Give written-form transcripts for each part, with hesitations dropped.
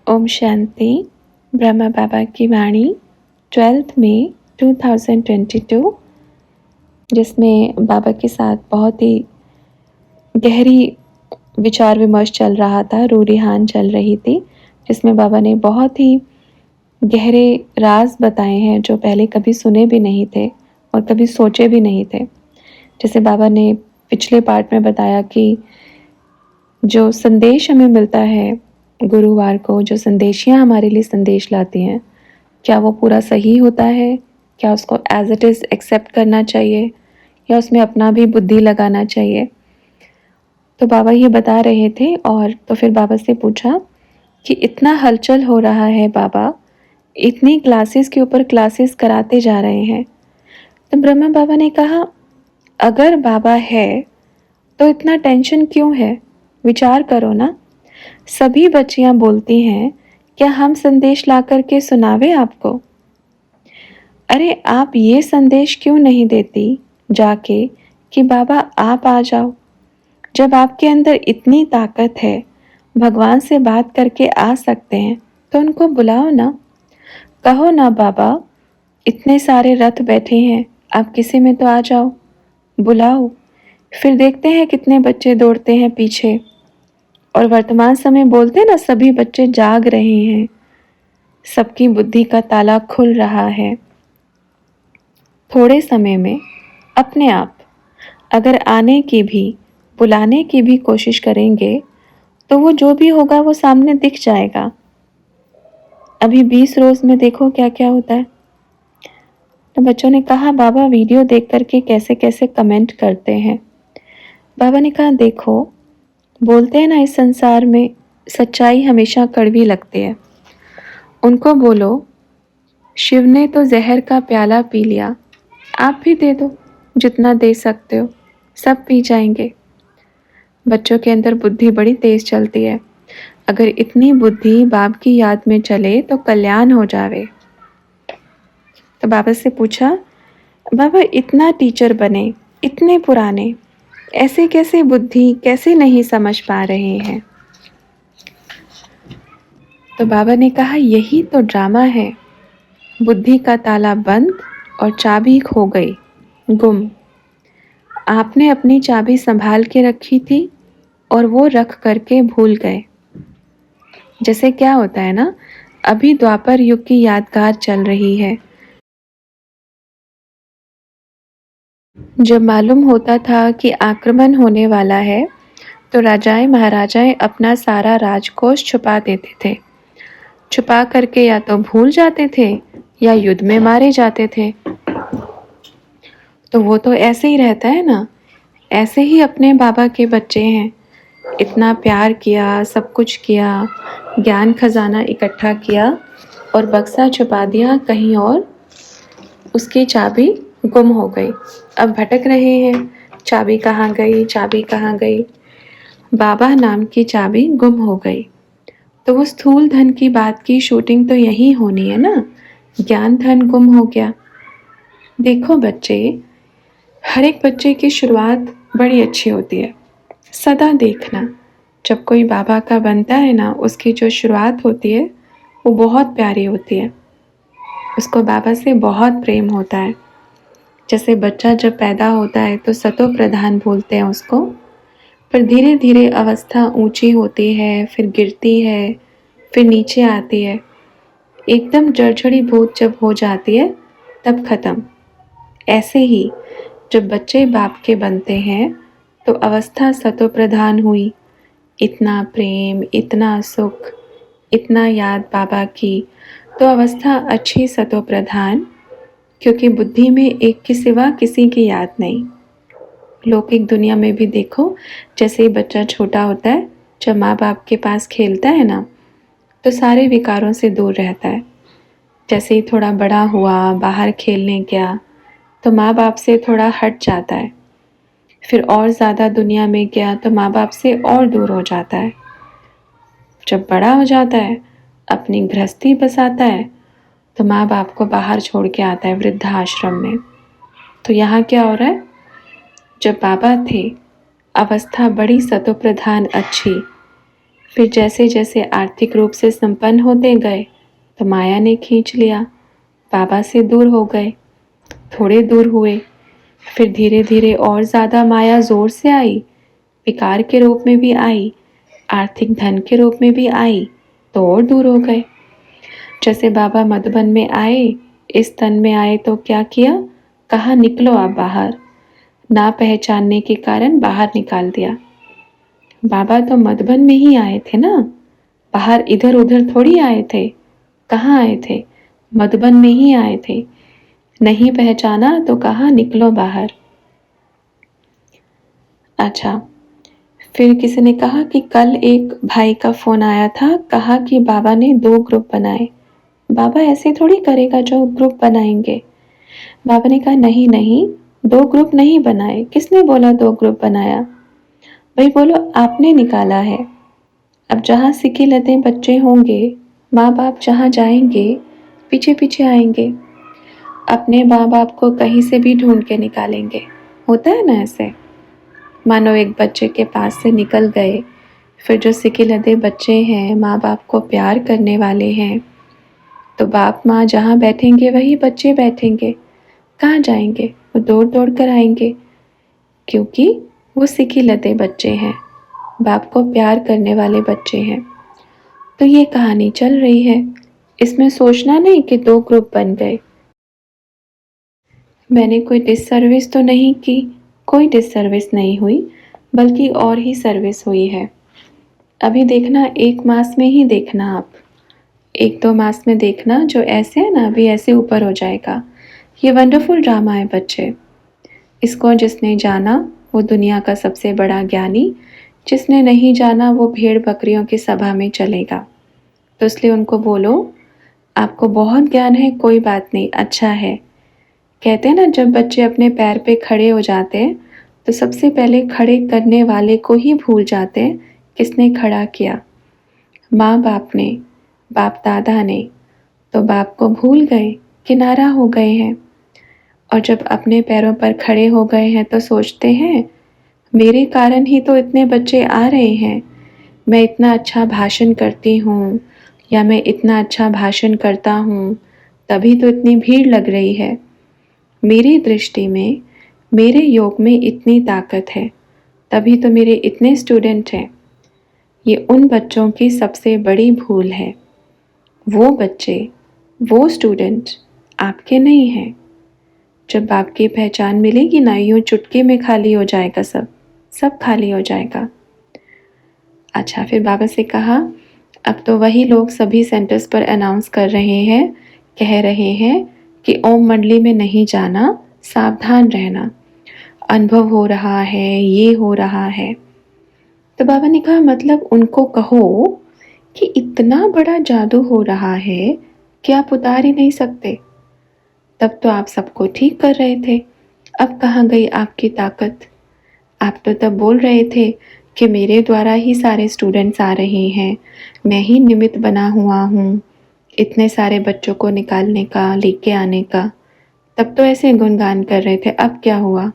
ओम शांति। ब्रह्मा बाबा की वाणी 12 मई 2022, जिसमें बाबा के साथ बहुत ही गहरी विचार विमर्श चल रहा था, रूरिहान चल रही थी, जिसमें बाबा ने बहुत ही गहरे राज बताए हैं जो पहले कभी सुने भी नहीं थे और कभी सोचे भी नहीं थे। जैसे बाबा ने पिछले पार्ट में बताया कि जो संदेश हमें मिलता है गुरुवार को, जो संदेशियाँ हमारे लिए संदेश लाती हैं, क्या वो पूरा सही होता है? क्या उसको एज इट इज़ एक्सेप्ट करना चाहिए या उसमें अपना भी बुद्धि लगाना चाहिए? तो बाबा ये बता रहे थे। और तो फिर बाबा से पूछा कि इतना हलचल हो रहा है बाबा, इतनी क्लासेस के ऊपर क्लासेस कराते जा रहे हैं। तो ब्रह्मा बाबा ने कहा, अगर बाबा है तो इतना टेंशन क्यों है? विचार करो ना। सभी बच्चियां बोलती हैं, क्या हम संदेश ला करके सुनावे आपको? अरे आप ये संदेश क्यों नहीं देती जाके कि बाबा आप आ जाओ? जब आपके अंदर इतनी ताकत है, भगवान से बात करके आ सकते हैं, तो उनको बुलाओ ना। कहो ना बाबा, इतने सारे रथ बैठे हैं, आप किसी में तो आ जाओ, बुलाओ। फिर देखते हैं कितने बच्चे दौड़ते हैं पीछे। और वर्तमान समय बोलते ना, सभी बच्चे जाग रहे हैं, सबकी बुद्धि का ताला खुल रहा है। थोड़े समय में अपने आप अगर आने की भी, बुलाने की भी कोशिश करेंगे, तो वो जो भी होगा वो सामने दिख जाएगा। अभी 20 रोज में देखो क्या क्या होता है। तो बच्चों ने कहा, बाबा वीडियो देख करके कैसे कैसे कमेंट करते हैं। बाबा ने कहा, देखो, बोलते हैं ना, इस संसार में सच्चाई हमेशा कड़वी लगती है। उनको बोलो, शिव ने तो जहर का प्याला पी लिया, आप भी दे दो, जितना दे सकते हो, सब पी जाएंगे। बच्चों के अंदर बुद्धि बड़ी तेज चलती है। अगर इतनी बुद्धि बाप की याद में चले तो कल्याण हो जावे। तो बाबा से पूछा, बाबा इतना टीचर बने, इतने पुराने, ऐसे कैसे बुद्धि कैसे नहीं समझ पा रहे हैं? तो बाबा ने कहा, यही तो ड्रामा है। बुद्धि का ताला बंद और चाबी खो गई, गुम। आपने अपनी चाबी संभाल के रखी थी और वो रख करके भूल गए। जैसे क्या होता है ना, अभी द्वापर युग की यादगार चल रही है। जब मालूम होता था कि आक्रमण होने वाला है, तो राजाएं महाराजाएं अपना सारा राजकोष छुपा देते थे। छुपा करके या तो भूल जाते थे या युद्ध में मारे जाते थे। तो वो तो ऐसे ही रहता है ना, ऐसे ही अपने बाबा के बच्चे हैं। इतना प्यार किया, सब कुछ किया, ज्ञान खजाना इकट्ठा किया और बक्सा छुपा दिया कहीं और, उसकी चाबी गुम हो गई। अब भटक रहे हैं, चाबी कहाँ गई, चाबी कहाँ गई। बाबा नाम की चाबी गुम हो गई। तो वो स्थूल धन की बात की शूटिंग तो यही होनी है ना। ज्ञान धन गुम हो गया। देखो बच्चे, हर एक बच्चे की शुरुआत बड़ी अच्छी होती है। सदा देखना, जब कोई बाबा का बनता है ना, उसकी जो शुरुआत होती है वो बहुत प्यारी होती है। उसको बाबा से बहुत प्रेम होता है। जैसे बच्चा जब पैदा होता है तो सतो प्रधान बोलते हैं उसको, पर धीरे धीरे अवस्था ऊंची होती है, फिर गिरती है, फिर नीचे आती है। एकदम जड़झड़ी भूत जब हो जाती है तब खत्म। ऐसे ही जब बच्चे बाप के बनते हैं तो अवस्था सतो प्रधान हुई। इतना प्रेम, इतना सुख, इतना याद बाबा की, तो अवस्था अच्छी सतो प्रधान, क्योंकि बुद्धि में एक के सिवा किसी की याद नहीं। लौकिक दुनिया में भी देखो, जैसे ही बच्चा छोटा होता है, जब माँ बाप के पास खेलता है ना, तो सारे विकारों से दूर रहता है। जैसे ही थोड़ा बड़ा हुआ, बाहर खेलने गया, तो माँ बाप से थोड़ा हट जाता है। फिर और ज़्यादा दुनिया में गया तो माँ बाप से और दूर हो जाता है। जब बड़ा हो जाता है, अपनी गृहस्थी बसाता है, तो माँ बाप को बाहर छोड़ के आता है वृद्धाश्रम में। तो यहाँ क्या हो रहा है, जब बाबा थे अवस्था बड़ी सतोप्रधान अच्छी, फिर जैसे जैसे आर्थिक रूप से संपन्न होते गए तो माया ने खींच लिया, बाबा से दूर हो गए, थोड़े दूर हुए, फिर धीरे धीरे और ज़्यादा माया ज़ोर से आई, विकार के रूप में भी आई, आर्थिक धन के रूप में भी आई, तो और दूर हो गए। जैसे बाबा मधुबन में आए, इस तन में आए तो क्या किया, कहा निकलो आप बाहर, ना पहचानने के कारण बाहर निकाल दिया। बाबा तो मधुबन में ही आए थे ना, बाहर इधर उधर थोड़ी आए थे। कहाँ आए थे, मधुबन में ही आए थे। नहीं पहचाना तो कहा निकलो बाहर। अच्छा, फिर किसी ने कहा कि कल एक भाई का फोन आया था, कहा कि बाबा ने 2 ग्रुप बनाए। बाबा ऐसे थोड़ी करेगा जो ग्रुप बनाएंगे। बाबा ने कहा नहीं नहीं, 2 ग्रुप नहीं बनाए। किसने बोला 2 ग्रुप बनाया? भाई बोलो आपने निकाला है। अब जहाँ सिकी लते बच्चे होंगे, माँ बाप जहाँ जाएंगे पीछे पीछे आएंगे, अपने माँ बाप को कहीं से भी ढूंढ के निकालेंगे। होता है ना ऐसे। मानो एक बच्चे के पास से निकल गए, फिर जो सिके लदे बच्चे हैं, माँ बाप को प्यार करने वाले हैं, तो बाप माँ जहाँ बैठेंगे वही बच्चे बैठेंगे। कहाँ जाएंगे, वो दौड़ दौड़ कर आएंगे, क्योंकि वो सिके लदे बच्चे हैं, बाप को प्यार करने वाले बच्चे हैं। तो ये कहानी चल रही है, इसमें सोचना नहीं कि 2 ग्रुप बन गए। मैंने कोई डिससर्विस तो नहीं की, कोई डिससर्विस नहीं हुई, बल्कि और ही सर्विस हुई है। अभी देखना, 1 मास में ही देखना आप, 1-2 मास में देखना, जो ऐसे है ना अभी ऐसे ऊपर हो जाएगा। ये वंडरफुल ड्रामा है बच्चे। इसको जिसने जाना वो दुनिया का सबसे बड़ा ज्ञानी, जिसने नहीं जाना वो भेड़ बकरियों की सभा में चलेगा। तो इसलिए उनको बोलो आपको बहुत ज्ञान है, कोई बात नहीं, अच्छा है। कहते हैं ना जब बच्चे अपने पैर पे खड़े हो जाते हैं तो सबसे पहले खड़े करने वाले को ही भूल जाते हैं, किसने खड़ा किया, माँ बाप ने, बाप दादा ने। तो बाप को भूल गए, किनारा हो गए हैं। और जब अपने पैरों पर खड़े हो गए हैं तो सोचते हैं मेरे कारण ही तो इतने बच्चे आ रहे हैं, मैं इतना अच्छा भाषण करती हूँ या मैं इतना अच्छा भाषण करता हूँ, तभी तो इतनी भीड़ लग रही है। मेरी दृष्टि में, मेरे योग में इतनी ताकत है, तभी तो मेरे इतने स्टूडेंट हैं। ये उन बच्चों की सबसे बड़ी भूल है। वो बच्चे, वो स्टूडेंट आपके नहीं हैं। जब आपकी पहचान मिलेगी ना, यूँ चुटकी में खाली हो जाएगा, सब सब खाली हो जाएगा। अच्छा, फिर बाबा से कहा अब तो वही लोग सभी सेंटर्स पर अनाउंस कर रहे हैं, कह रहे हैं कि ओम मंडली में नहीं जाना, सावधान रहना, अनुभव हो रहा है, ये हो रहा है। तो बाबा ने कहा मतलब उनको कहो कि इतना बड़ा जादू हो रहा है कि आप उतार ही नहीं सकते। तब तो आप सबको ठीक कर रहे थे, अब कहाँ गई आपकी ताकत? आप तो तब बोल रहे थे कि मेरे द्वारा ही सारे स्टूडेंट्स आ रहे हैं, मैं ही निमित्त बना हुआ हूँ इतने सारे बच्चों को निकालने का, लेके आने का। तब तो ऐसे गुणगान कर रहे थे, अब क्या हुआ?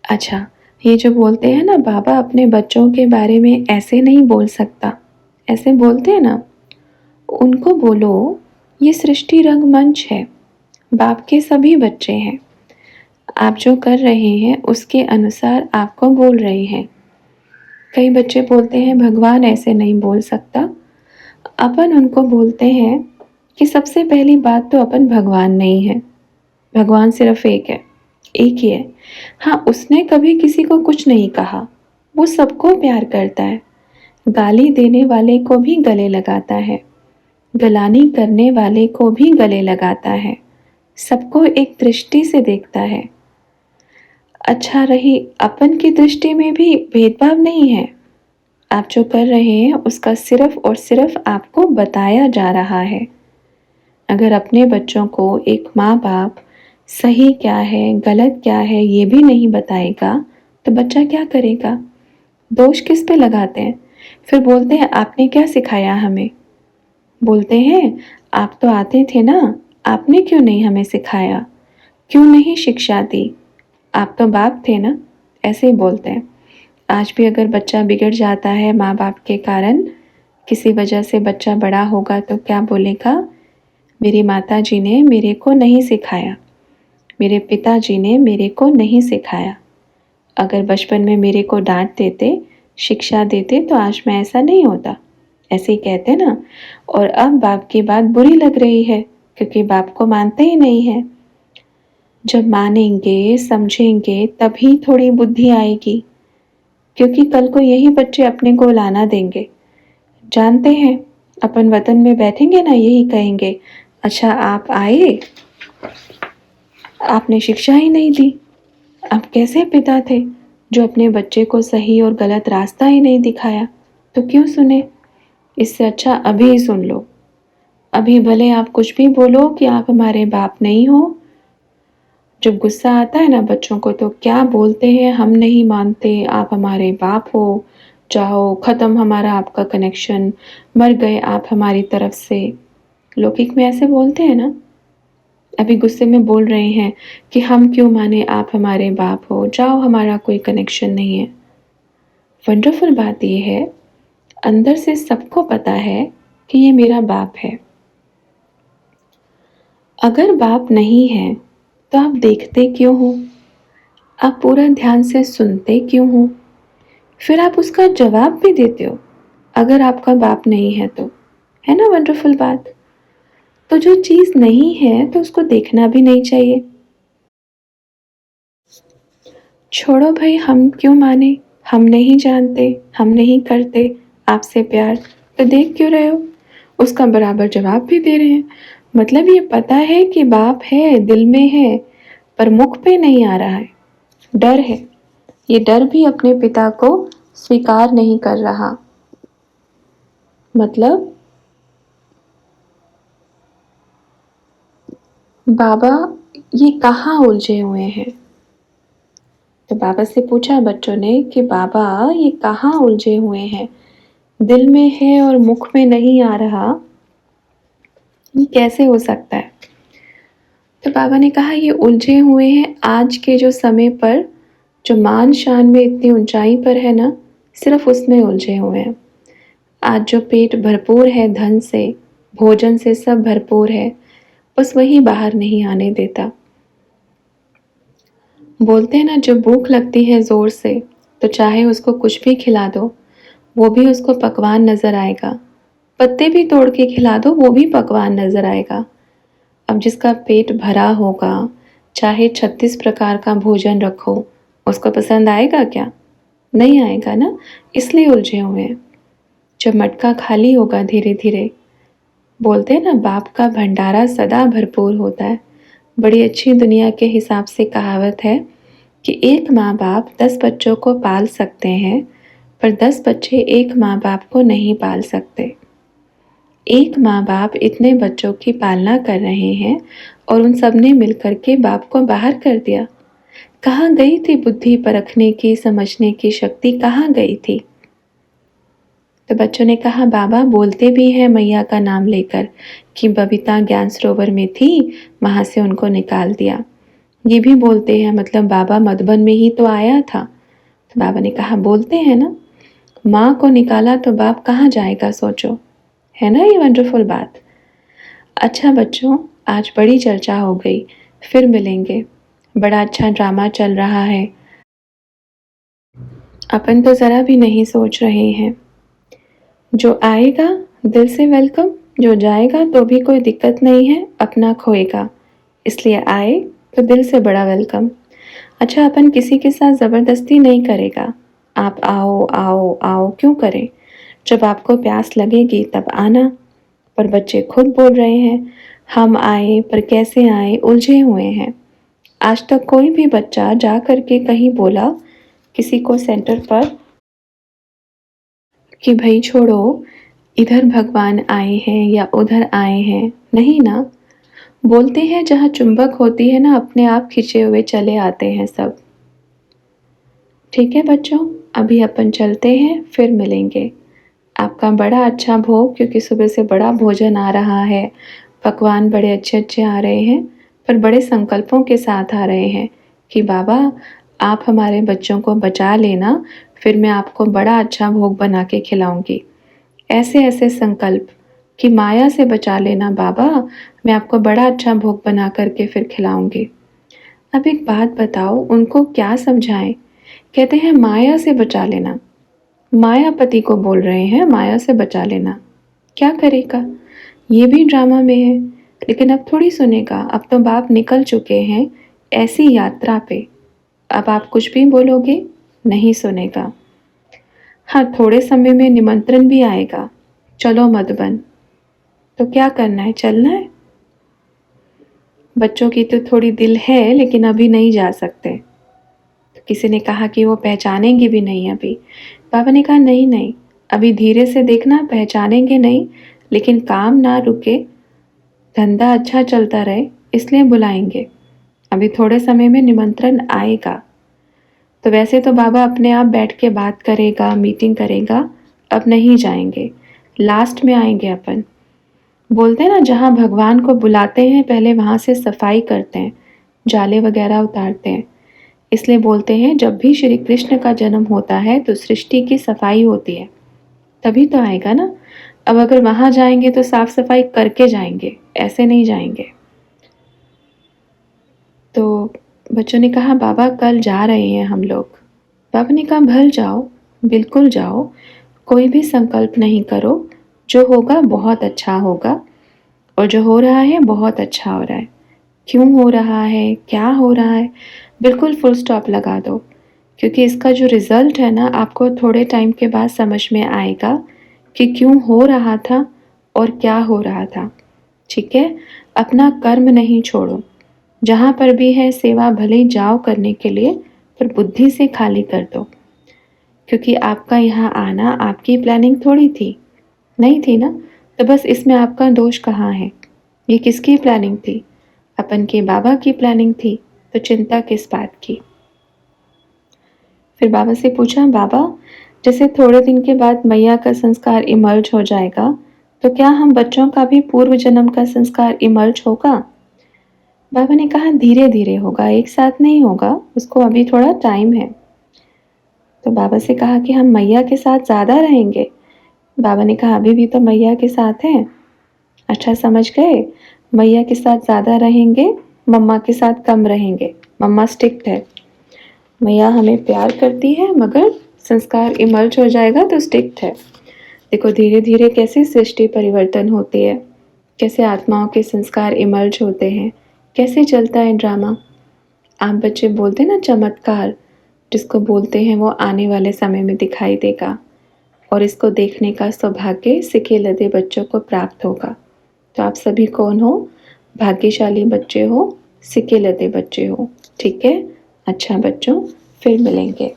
अच्छा, ये जो बोलते हैं ना बाबा अपने बच्चों के बारे में ऐसे नहीं बोल सकता, ऐसे बोलते हैं ना, उनको बोलो ये सृष्टि रंगमंच है, बाप के सभी बच्चे हैं, आप जो कर रहे हैं उसके अनुसार आपको बोल रहे हैं। कई बच्चे बोलते हैं भगवान ऐसे नहीं बोल सकता। अपन उनको बोलते हैं कि सबसे पहली बात तो अपन भगवान नहीं है, भगवान सिर्फ एक है, एक ही है। हाँ, उसने कभी किसी को कुछ नहीं कहा, वो सबको प्यार करता है, गाली देने वाले को भी गले लगाता है, गलानी करने वाले को भी गले लगाता है, सबको एक दृष्टि से देखता है। अच्छा, रही अपन की दृष्टि में भी भेदभाव नहीं है। आप जो कर रहे हैं उसका सिर्फ और सिर्फ आपको बताया जा रहा है। अगर अपने बच्चों को एक माँ बाप सही क्या है, गलत क्या है ये भी नहीं बताएगा तो बच्चा क्या करेगा? दोष किस पे लगाते हैं? फिर बोलते हैं आपने क्या सिखाया हमें? बोलते हैं आप तो आते थे ना, आपने क्यों नहीं हमें सिखाया, क्यों नहीं शिक्षा दी, आप तो बाप थे ना, ऐसे ही बोलते हैं। आज भी अगर बच्चा बिगड़ जाता है माँ बाप के कारण, किसी वजह से बच्चा बड़ा होगा तो क्या बोलेगा, मेरी माता जी ने मेरे को नहीं सिखाया, मेरे पिताजी ने मेरे को नहीं सिखाया। अगर बचपन में मेरे को डांट देते, शिक्षा देते तो आज मैं ऐसा नहीं होता, ऐसे ही कहते ना। और अब बाप की बात बुरी लग रही है क्योंकि बाप को मानते ही नहीं है। जब मानेंगे समझेंगे तभी थोड़ी बुद्धि आएगी, क्योंकि कल को यही बच्चे अपने को लाना देंगे। जानते हैं अपन वतन में बैठेंगे ना, यही कहेंगे, अच्छा आप आए, आपने शिक्षा ही नहीं दी। आप कैसे पिता थे जो अपने बच्चे को सही और गलत रास्ता ही नहीं दिखाया, तो क्यों सुने। इससे अच्छा अभी ही सुन लो। अभी भले आप कुछ भी बोलो कि आप हमारे बाप नहीं हो। जब गुस्सा आता है ना बच्चों को तो क्या बोलते हैं, हम नहीं मानते, आप हमारे बाप हो, जाओ ख़त्म हमारा आपका कनेक्शन, मर गए आप हमारी तरफ से। लौकिक में ऐसे बोलते हैं ना। अभी गुस्से में बोल रहे हैं कि हम क्यों माने, आप हमारे बाप हो, जाओ हमारा कोई कनेक्शन नहीं है। वंडरफुल बात यह है, अंदर से सबको पता है कि ये मेरा बाप है। अगर बाप नहीं है तो आप देखते क्यों हो, आप पूरा ध्यान से सुनते क्यों हो, फिर आप उसका जवाब भी देते हो अगर आपका बाप नहीं है तो। है ना वंडरफुल बात। तो जो चीज़ नहीं है तो उसको देखना भी नहीं चाहिए। छोड़ो भाई, हम क्यों माने, हम नहीं जानते, हम नहीं करते आपसे प्यार, तो देख क्यों रहे हो। उसका बराबर जवाब भी दे रहे हैं। मतलब ये पता है कि बाप है, दिल में है, पर मुख पे नहीं आ रहा है। डर है, ये डर भी अपने पिता को स्वीकार नहीं कर रहा। मतलब बाबा ये कहाँ उलझे हुए हैं। तो बाबा से पूछा बच्चों ने कि बाबा ये कहाँ उलझे हुए हैं, दिल में है और मुख में नहीं आ रहा, ये कैसे हो सकता है। तो बाबा ने कहा ये उलझे हुए हैं आज के जो समय पर, जो मान शान में इतनी ऊंचाई पर है ना, सिर्फ उसमें उलझे हुए हैं। आज जो पेट भरपूर है, धन से भोजन से सब भरपूर है, बस वही बाहर नहीं आने देता। बोलते हैं ना, जब भूख लगती है ज़ोर से तो चाहे उसको कुछ भी खिला दो वो भी उसको पकवान नज़र आएगा, पत्ते भी तोड़ के खिला दो वो भी पकवान नज़र आएगा। अब जिसका पेट भरा होगा, चाहे 36 प्रकार का भोजन रखो, उसको पसंद आएगा क्या, नहीं आएगा ना, इसलिए उलझे हुए हैं। जब मटका खाली होगा धीरे धीरे, बोलते हैं ना बाप का भंडारा सदा भरपूर होता है। बड़ी अच्छी दुनिया के हिसाब से कहावत है कि एक माँ बाप 10 बच्चों को पाल सकते हैं, पर 10 बच्चे एक माँ बाप को नहीं पाल सकते। एक माँ बाप इतने बच्चों की पालना कर रहे हैं और उन सब ने मिलकर के बाप को बाहर कर दिया। कहाँ गई थी बुद्धि परखने की, समझने की शक्ति कहाँ गई थी। तो बच्चों ने कहा बाबा बोलते भी हैं मैया का नाम लेकर कि बबीता ज्ञान सरोवर में थी, वहाँ से उनको निकाल दिया। ये भी बोलते हैं, मतलब बाबा मधुबन में ही तो आया था। तो बाबा ने कहा बोलते हैं ना, माँ को निकाला तो बाप कहाँ जाएगा सोचो। है ना ये वंडरफुल बात। अच्छा बच्चों, आज बड़ी चर्चा हो गई, फिर मिलेंगे। बड़ा अच्छा ड्रामा चल रहा है, अपन तो ज़रा भी नहीं सोच रहे हैं। जो आएगा दिल से वेलकम, जो जाएगा तो भी कोई दिक्कत नहीं है, अपना खोएगा, इसलिए आए तो दिल से बड़ा वेलकम। अच्छा अपन किसी के साथ ज़बरदस्ती नहीं करेगा, आप आओ आओ आओ क्यों करें, जब आपको प्यास लगेगी तब आना। पर बच्चे खुद बोल रहे हैं हम आए, पर कैसे आए, उलझे हुए हैं। आज तक कोई भी बच्चा जा कर के कहीं बोला किसी को सेंटर पर कि भाई छोड़ो, इधर भगवान आए हैं या उधर आए हैं, नहीं ना। बोलते हैं जहाँ चुंबक होती है ना, अपने आप खिंचे हुए चले आते हैं सब। ठीक है बच्चों, अभी अपन चलते हैं, फिर मिलेंगे। आपका बड़ा अच्छा भोग, क्योंकि सुबह से बड़ा भोजन आ रहा है, पकवान बड़े अच्छे अच्छे आ रहे हैं, पर बड़े संकल्पों के साथ आ रहे हैं कि बाबा आप हमारे बच्चों को बचा लेना, फिर मैं आपको बड़ा अच्छा भोग बना के खिलाऊंगी। ऐसे ऐसे संकल्प कि माया से बचा लेना बाबा, मैं आपको बड़ा अच्छा भोग बना करके फिर खिलाऊंगी। अब एक बात बताओ, उनको क्या समझाएं? कहते हैं माया से बचा लेना। मायापति को बोल रहे हैं माया से बचा लेना। क्या करेगा? ये भी ड्रामा में है, लेकिन अब थोड़ी सुनेगा। अब तो बाप निकल चुके हैं ऐसी यात्रा पे। अब आप कुछ भी बोलोगे नहीं सुनेगा। हाँ, थोड़े समय में निमंत्रण भी आएगा, चलो मधुबन। तो क्या करना है, चलना है? बच्चों की तो थोड़ी दिल है, लेकिन अभी नहीं जा सकते। तो किसी ने कहा कि वो पहचानेंगे भी नहीं अभी। पापा ने कहा नहीं नहीं, अभी धीरे से देखना, पहचानेंगे नहीं, लेकिन काम ना रुके, धंधा अच्छा चलता रहे, इसलिए बुलाएंगे। अभी थोड़े समय में निमंत्रण आएगा। तो वैसे तो बाबा अपने आप बैठ के बात करेगा, मीटिंग करेगा। अब नहीं जाएंगे, लास्ट में आएंगे अपन। बोलते हैं ना, जहाँ भगवान को बुलाते हैं पहले वहाँ से सफाई करते हैं, जाले वगैरह उतारते हैं। इसलिए बोलते हैं जब भी श्री कृष्ण का जन्म होता है तो सृष्टि की सफाई होती है, तभी तो आएगा ना। अब अगर वहाँ जाएंगे तो साफ सफाई करके जाएंगे, ऐसे नहीं जाएंगे। तो बच्चों ने कहा बाबा कल जा रहे हैं हम लोग। बाबा ने कहा भल जाओ, बिल्कुल जाओ, कोई भी संकल्प नहीं करो। जो होगा बहुत अच्छा होगा, और जो हो रहा है बहुत अच्छा हो रहा है। क्यों हो रहा है, क्या हो रहा है, बिल्कुल फुल स्टॉप लगा दो। क्योंकि इसका जो रिज़ल्ट है ना, आपको थोड़े टाइम के बाद समझ में आएगा कि क्यों हो रहा था और क्या हो रहा था। ठीक है? अपना कर्म नहीं छोड़ो। जहाँ पर भी है सेवा भले ही जाओ करने के लिए, पर बुद्धि से खाली कर दो। क्योंकि आपका यहाँ आना आपकी प्लानिंग थोड़ी थी, नहीं थी ना। तो बस इसमें आपका दोष कहाँ है? ये किसकी प्लानिंग थी? अपन के बाबा की प्लानिंग थी। तो चिंता किस बात की? फिर बाबा से पूछा, बाबा जैसे थोड़े दिन के बाद मैया का संस्कार इमर्ज हो जाएगा, तो क्या हम बच्चों का भी पूर्व जन्म का संस्कार इमर्ज होगा? बाबा ने कहा धीरे धीरे होगा, एक साथ नहीं होगा, उसको अभी थोड़ा टाइम है। तो बाबा से कहा कि हम मैया के साथ ज़्यादा रहेंगे। बाबा ने कहा अभी भी तो मैया के साथ हैं। अच्छा समझ गए, मैया के साथ ज़्यादा रहेंगे, मम्मा के साथ कम रहेंगे। मम्मा स्ट्रिक्ट है, मैया हमें प्यार करती है, मगर संस्कार इमर्ज हो जाएगा तो स्ट्रिक्ट है। देखो धीरे धीरे कैसे सृष्टि परिवर्तन होती है, कैसे आत्माओं के संस्कार इमर्ज होते हैं, कैसे चलता है ड्रामा। आप बच्चे बोलते हैं ना चमत्कार, जिसको बोलते हैं वो आने वाले समय में दिखाई देगा, और इसको देखने का सौभाग्य सिखे लदे बच्चों को प्राप्त होगा। तो आप सभी कौन हो? भाग्यशाली बच्चे हो, सिके लदे बच्चे हो। ठीक है? अच्छा बच्चों, फिर मिलेंगे।